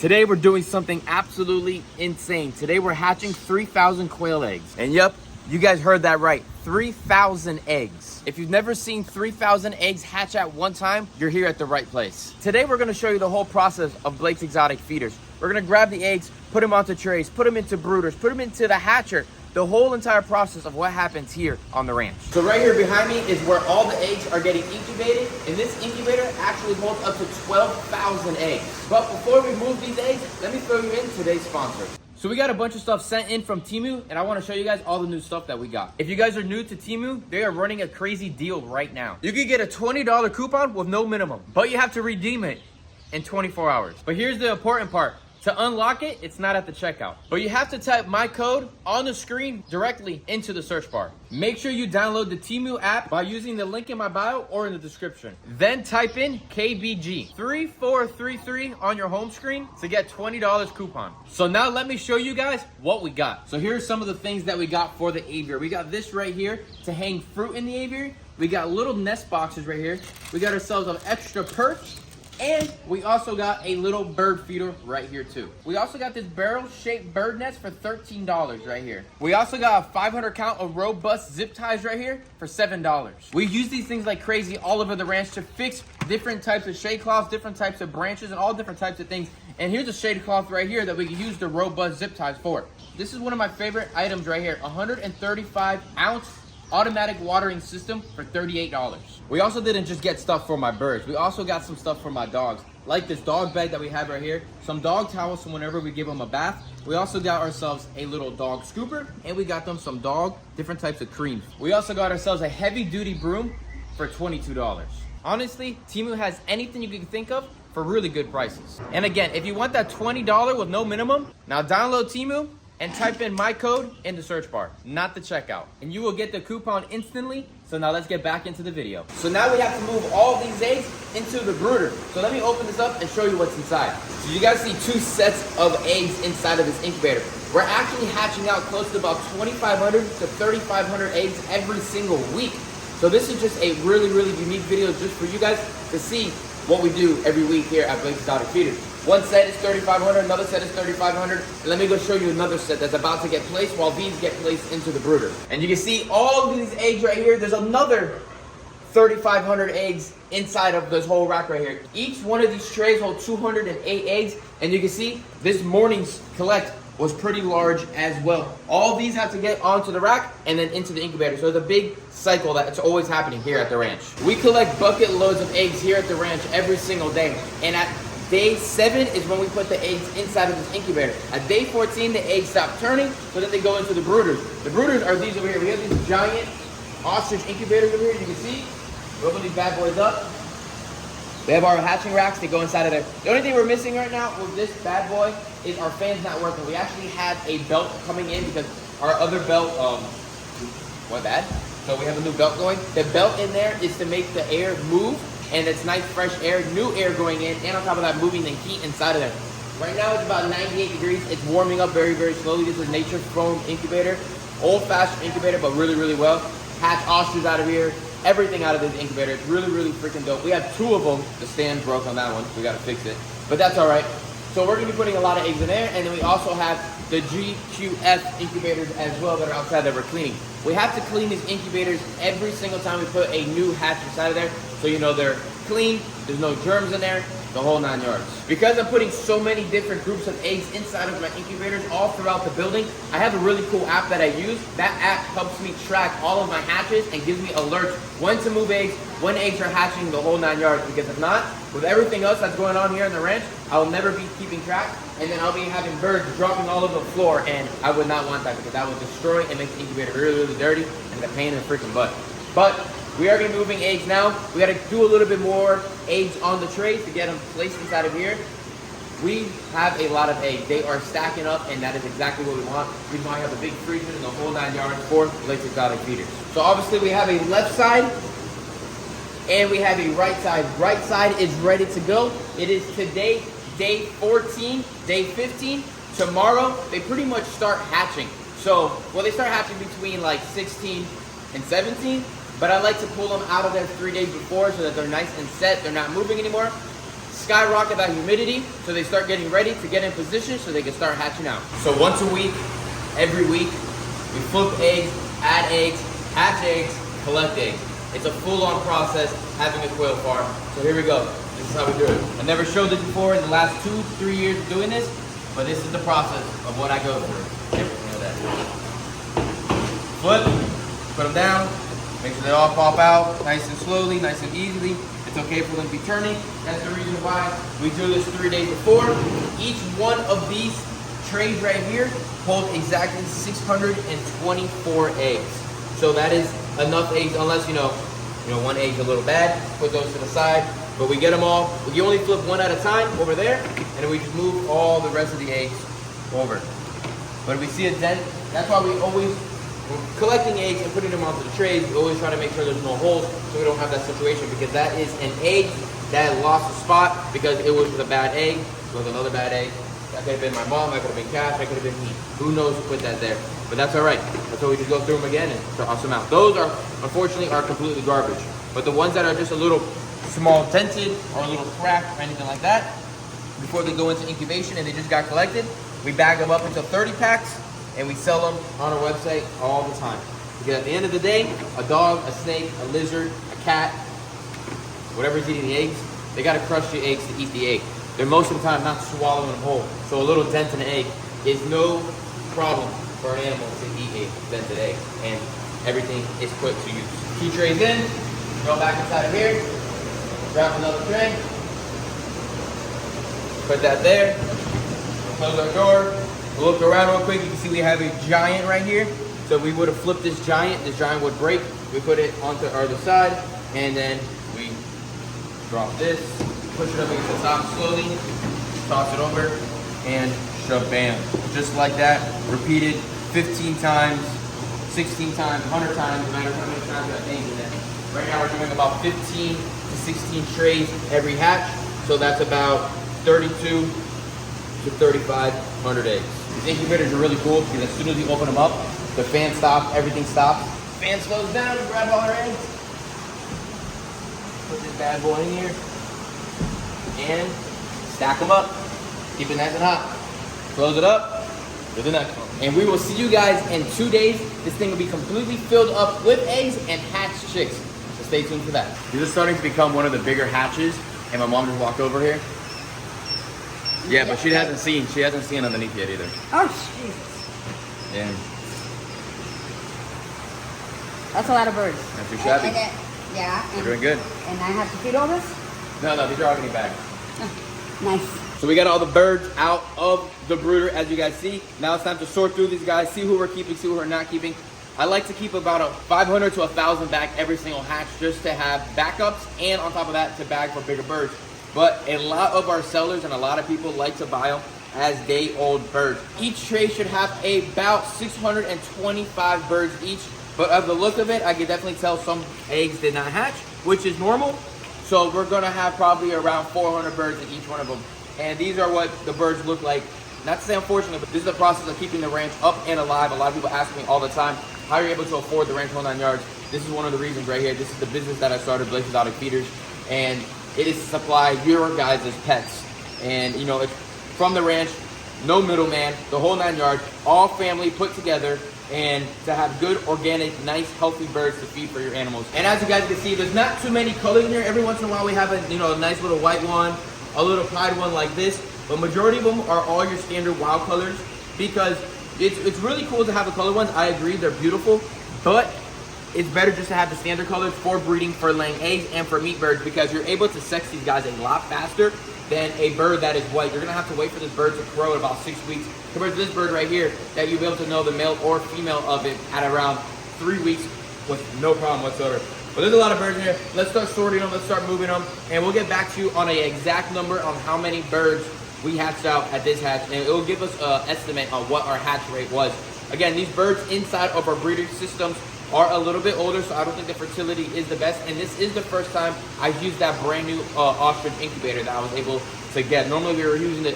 Today we're doing something absolutely insane. Today we're hatching 3,000 quail eggs. And yep, you guys heard that right, 3,000 eggs. If you've never seen 3,000 eggs hatch at one time, you're here at the right place. Today we're gonna show you the whole process of Blake's exotic feeders. We're gonna grab the eggs, put them onto trays, put them into brooders, put them into the hatcher, the whole entire process of what happens here on the ranch. So right here behind me is where all the eggs are getting incubated, and this incubator actually holds up to 12,000 eggs. But before we move these eggs, let me fill you in today's sponsor. So we got a bunch of stuff sent in from Temu, and I want to show you guys all the new stuff that we got. If you guys are new to Temu, they are running a crazy deal right now. You can get a $20 coupon with no minimum, but you have to redeem it in 24 hours. But here's the important part. To unlock it, it's not at the checkout, but you have to type my code on the screen directly into the search bar. Make sure you download the Temu app by using the link in my bio or in the description. Then type in KBG3433 on your home screen to get $20 coupon. So now let me show you guys what we got. So here's some of the things that we got for the aviary. We got this right here to hang fruit in the aviary. We got little nest boxes right here. We got ourselves an extra perch. And we also got a little bird feeder right here too. We also got this barrel-shaped bird nest for $13 right here. We also got a 500 count of robust zip ties right here for $7. We use these things like crazy all over the ranch to fix different types of shade cloths, different types of branches, and all different types of things. And here's a shade cloth right here that we can use the robust zip ties for. This is one of my favorite items right here, 135 ounce automatic watering system for $38. We also didn't just get stuff for my birds. We also got some stuff for my dogs, like this dog bag that we have right here, some dog towels so whenever we give them a bath. We also got ourselves a little dog scooper, and we got them some different types of creams. We also got ourselves a heavy duty broom for $22. Honestly, Temu has anything you can think of for really good prices. And again, if you want that $20 with no minimum, now download Temu and type in my code in the search bar, not the checkout, and you will get the coupon instantly. So now let's get back into the video. So now we have to move all these eggs into the brooder. So let me open this up and show you what's inside. So you guys see 2 sets of eggs inside of this incubator. We're actually hatching out close to about 2,500 to 3,500 eggs every single week. So this is just a really, really unique video just for you guys to see what we do every week here at Blake's Exotic Feeders. One set is 3,500, another set is 3,500. And let me go show you another set that's about to get placed while these get placed into the brooder. And you can see all of these eggs right here. There's another 3,500 eggs inside of this whole rack right here. Each one of these trays holds 208 eggs. And you can see this morning's collect was pretty large as well. All these have to get onto the rack and then into the incubator. So it's a big cycle that's always happening here at the ranch. We collect bucket loads of eggs here at the ranch every single day. And at day 7 is when we put the eggs inside of this incubator. At day 14, the eggs stop turning, so then they go into the brooders. The brooders are these over here. We have these giant ostrich incubators over here. You can see. We open these bad boys up. We have our hatching racks. They go inside of there. The only thing we're missing right now with this bad boy is our fan's not working. We actually had a belt coming in because our other belt went bad. So we have a new belt going. The belt in there is to make the air move, and it's nice fresh air, new air going in, and on top of that moving the heat inside of there. Right now it's about 98 degrees. It's warming up very, very slowly. This is a nature foam incubator, old-fashioned incubator, but really, really well. Hatch ostriches out of here, everything out of this incubator. It's really, really freaking dope. We have 2 of them. The stand broke on that one. We gotta fix it, but that's all right. So we're gonna be putting a lot of eggs in there, and then we also have the GQF incubators as well that are outside that we're cleaning. We have to clean these incubators every single time we put a new hatch inside of there, so you know they're clean, there's no germs in there, the whole 9 yards. Because I'm putting so many different groups of eggs inside of my incubators all throughout the building, I have a really cool app that I use. That app helps me track all of my hatches and gives me alerts when to move eggs, when eggs are hatching, the whole 9 yards. Because if not, with everything else that's going on here in the ranch, I will never be keeping track, and then I'll be having birds dropping all over the floor, and I would not want that because that would destroy and make the incubator really, really dirty and a pain in the freaking butt. But we are gonna be moving eggs now. We gotta do a little bit more eggs on the trays to get them placed inside of here. We have a lot of eggs. They are stacking up, and that is exactly what we want. We might have a big freezer in the whole 9 yards for Blake's Exotic Feeders. So obviously we have a left side and we have a right side. Right side is ready to go. It is today, day 14, day 15. Tomorrow, they pretty much start hatching. So, well, they start hatching between like 16 and 17, but I like to pull them out of there 3 days before so that they're nice and set, they're not moving anymore. skyrocket that humidity so they start getting ready to get in position so they can start hatching out. So once a week, every week, we flip eggs, add eggs, hatch eggs, collect eggs. It's a full-on process having a quail farm. So here we go. This is how we do it. I never showed this before in the last 2 to 3 years of doing this, but this is the process of what I go through. Flip, put them down, make sure they all pop out nice and slowly, nice and easily. It's okay for them to be turning. That's the reason why we do this 3 days before. Each one of these trays right here hold exactly 624 eggs. So that is enough eggs, unless you know one egg's a little bad, put those to the side. But we get them all. We only flip one at a time over there, and then we just move all the rest of the eggs over. But if we see a dent, that's why we always, when collecting eggs and putting them onto the trays, we always try to make sure there's no holes so we don't have that situation, because that is an egg that lost a spot because it was a bad egg. It was another bad egg. That could have been my mom, that could have been Cash, that could have been me. Who knows who put that there? But that's all right. That's why we just go through them again and toss them out. Those are, unfortunately, are completely garbage. But the ones that are just a little small dented or a little cracked or anything like that, before they go into incubation and they just got collected, we bag them up into 30 packs and we sell them on our website all the time. Because at the end of the day, a dog, a snake, a lizard, a cat, whatever's eating the eggs, they gotta crush the eggs to eat the egg. They're most of the time not swallowing them whole. So a little dent in the egg is no problem for an animal to eat a dented egg. And everything is put to use. 2 trays in, go back inside of here, grab another tray, put that there, close our door, look around real quick. You can see we have a giant right here. So we would have flipped this giant would break. We put it onto our other side, and then we drop this, push it up against the top slowly, toss it over, and shabam. Just like that, repeated 15 times, 16 times, 100 times, no matter how many times that thing in there. Right now we're doing about 15 to 16 trays every hatch, so that's about 32 to 3,500 eggs. These incubators are really cool because as soon as you open them up, the fan stops, everything stops. Fan slows down, grab all our eggs. Put this bad boy in here and stack them up. Keep it nice and hot. Close it up, do the next one. And we will see you guys in 2 days. This thing will be completely filled up with eggs and hatched chicks. So stay tuned for that. These are starting to become one of the bigger hatches, and my mom just walked over here. Yeah, but she hasn't seen underneath yet either. Oh, Jesus. Yeah. That's a lot of birds. Not too shabby. Yeah. We're doing good. And I have to feed all this? No, these are all getting back. Oh, nice. So we got all the birds out of the brooder, as you guys see. Now it's time to sort through these guys, see who we're keeping, see who we're not keeping. I like to keep about a 500 to 1,000 back every single hatch just to have backups, and on top of that, to bag for bigger birds. But a lot of our sellers and a lot of people like to buy them as day-old birds. Each tray should have about 625 birds each. But of the look of it, I can definitely tell some eggs did not hatch, which is normal. So we're gonna have probably around 400 birds in each one of them. And these are what the birds look like. Not to say unfortunate, but this is the process of keeping the ranch up and alive. A lot of people ask me all the time, how are you able to afford the ranch whole 9 yards? This is one of the reasons right here. This is the business that I started, Blaze Exotic Feeders. And it is to supply your guys' pets. And you know, it's from the ranch, no middleman, the whole 9 yards, all family put together, and to have good, organic, nice, healthy birds to feed for your animals. And as you guys can see, there's not too many colors in here. Every once in a while we have a nice little white one, a little pied one like this, but majority of them are all your standard wild colors, because it's really cool to have the color ones. I agree, they're beautiful, but it's better just to have the standard colors for breeding, for laying eggs, and for meat birds, because you're able to sex these guys a lot faster than a bird that is white. You're gonna have to wait for this bird to crow in about 6 weeks, compared to this bird right here, that you'll be able to know the male or female of it at around 3 weeks with no problem whatsoever. But there's a lot of birds in here. Let's start sorting them, let's start moving them, and we'll get back to you on an exact number on how many birds we hatched out at this hatch, and it will give us an estimate on what our hatch rate was. Again, these birds inside of our breeding systems are a little bit older, so I don't think the fertility is the best. And this is the first time I've used that brand new ostrich incubator that I was able to get. Normally we were using the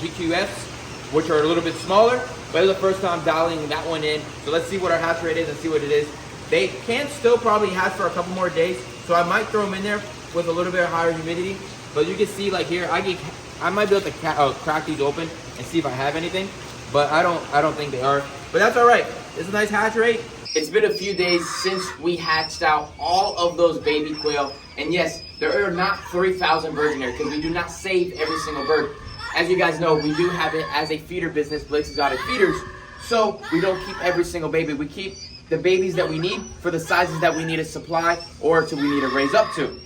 GQFs, which are a little bit smaller, but it's the first time dialing that one in. So let's see what our hatch rate is and see what it is. They can still probably hatch for a couple more days, so I might throw them in there with a little bit higher humidity But you can see like here, I might be able to crack these open and see if I have anything, but I don't think they are. But that's all right. It's a nice hatch rate. It's been a few days since we hatched out all of those baby quail. And yes, there are not 3,000 birds in there because we do not save every single bird. As you guys know, we do have it as a feeder business, Blake's Exotic Feeders. So we don't keep every single baby. We keep the babies that we need for the sizes that we need to supply or we need to raise up to.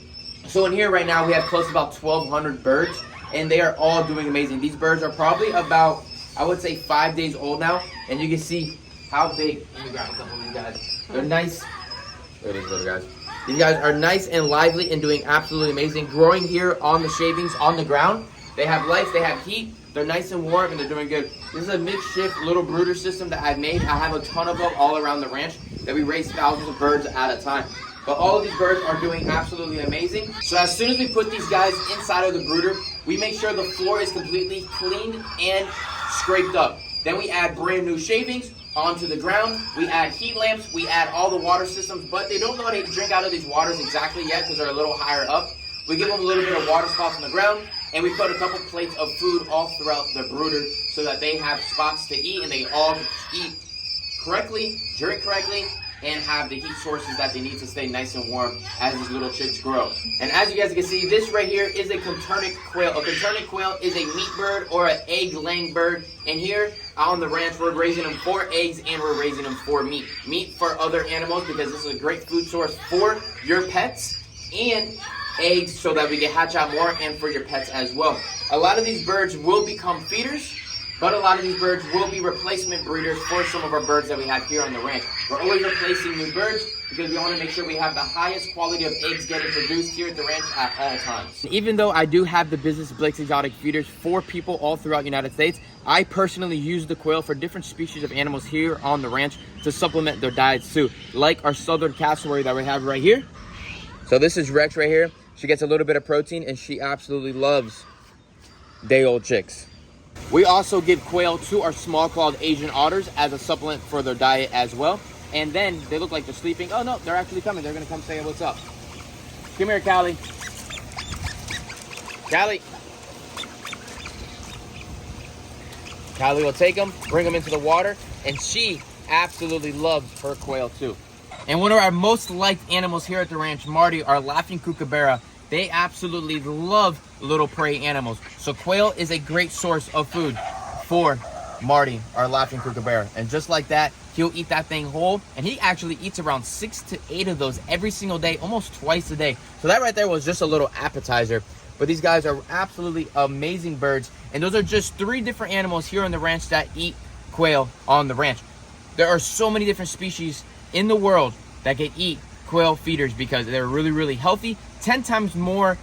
So in here right now, we have close to about 1,200 birds, and they are all doing amazing. These birds are probably about, I would say, 5 days old now, and you can see how big. Let me grab a couple of these guys. They're nice. Look at these little guys. These guys are nice and lively and doing absolutely amazing. Growing here on the shavings on the ground. They have lights, they have heat, they're nice and warm, and they're doing good. This is a makeshift little brooder system that I've made. I have a ton of them all around the ranch that we raise thousands of birds at a time. But all of these birds are doing absolutely amazing. So as soon as we put these guys inside of the brooder, we make sure the floor is completely cleaned and scraped up. Then we add brand new shavings onto the ground. We add heat lamps, we add all the water systems, but they don't know how to drink out of these waters exactly yet because they're a little higher up. We give them a little bit of water spots on the ground, and we put a couple plates of food all throughout the brooder so that they have spots to eat and they all eat correctly, drink correctly, and have the heat sources that they need to stay nice and warm as these little chicks grow. And as you guys can see, this right here is a Coternic quail. A Coternic quail is a meat bird or an egg-laying bird. And here on the ranch, we're raising them for eggs and we're raising them for meat. Meat for other animals because this is a great food source for your pets, and eggs so that we can hatch out more and for your pets as well. A lot of these birds will become feeders, but a lot of these birds will be replacement breeders for some of our birds that we have here on the ranch. We're always replacing new birds because we want to make sure we have the highest quality of eggs getting produced here at the ranch at all times. Even though I do have the business Blake's Exotic Feeders for people all throughout the United States, I personally use the quail for different species of animals here on the ranch to supplement their diets too, like our southern cassowary that we have right here. So this is Rex right here. She gets a little bit of protein and she absolutely loves day-old chicks. We also give quail to our small-clawed Asian otters as a supplement for their diet as well. And then they look like they're sleeping. Oh no, they're actually coming. They're gonna come say what's up. Come here, Callie. Callie. Callie will take them, bring them into the water, and she absolutely loves her quail too. And one of our most liked animals here at the ranch, Marty, our laughing kookaburra, they absolutely love little prey animals. So quail is a great source of food for Marty, our laughing kookaburra. And just like that, he'll eat that thing whole. And he actually eats around 6 to 8 of those every single day, almost twice a day. So that right there was just a little appetizer. But these guys are absolutely amazing birds. And those are just 3 different animals here on the ranch that eat quail on the ranch. There are so many different species in the world that can eat quail feeders because they're really, really healthy. 10 times more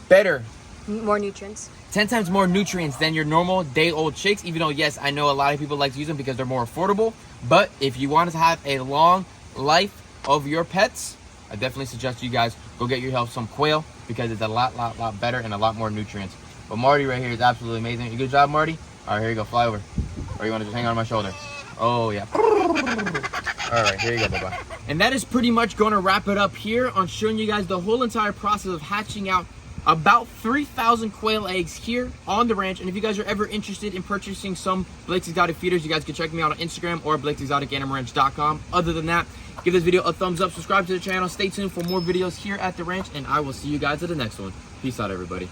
better. More nutrients. 10 times more nutrients than your normal day-old chicks, even though, yes, I know a lot of people like to use them because they're more affordable. But if you want to have a long life of your pets, I definitely suggest you guys go get yourself some quail because it's a lot better and a lot more nutrients. But Marty right here is absolutely amazing. Good job, Marty. All right, here you go. Fly over. Or you want to just hang on my shoulder? Oh, yeah. All right, here you go, bye-bye. And that is pretty much going to wrap it up here on showing you guys the whole entire process of hatching out about 3,000 quail eggs here on the ranch. And if you guys are ever interested in purchasing some Blake's Exotic Feeders, you guys can check me out on Instagram or Blake'sExoticAnimalRanch.com. Other than that, give this video a thumbs up, subscribe to the channel, stay tuned for more videos here at the ranch, and I will see you guys at the next one. Peace out, everybody.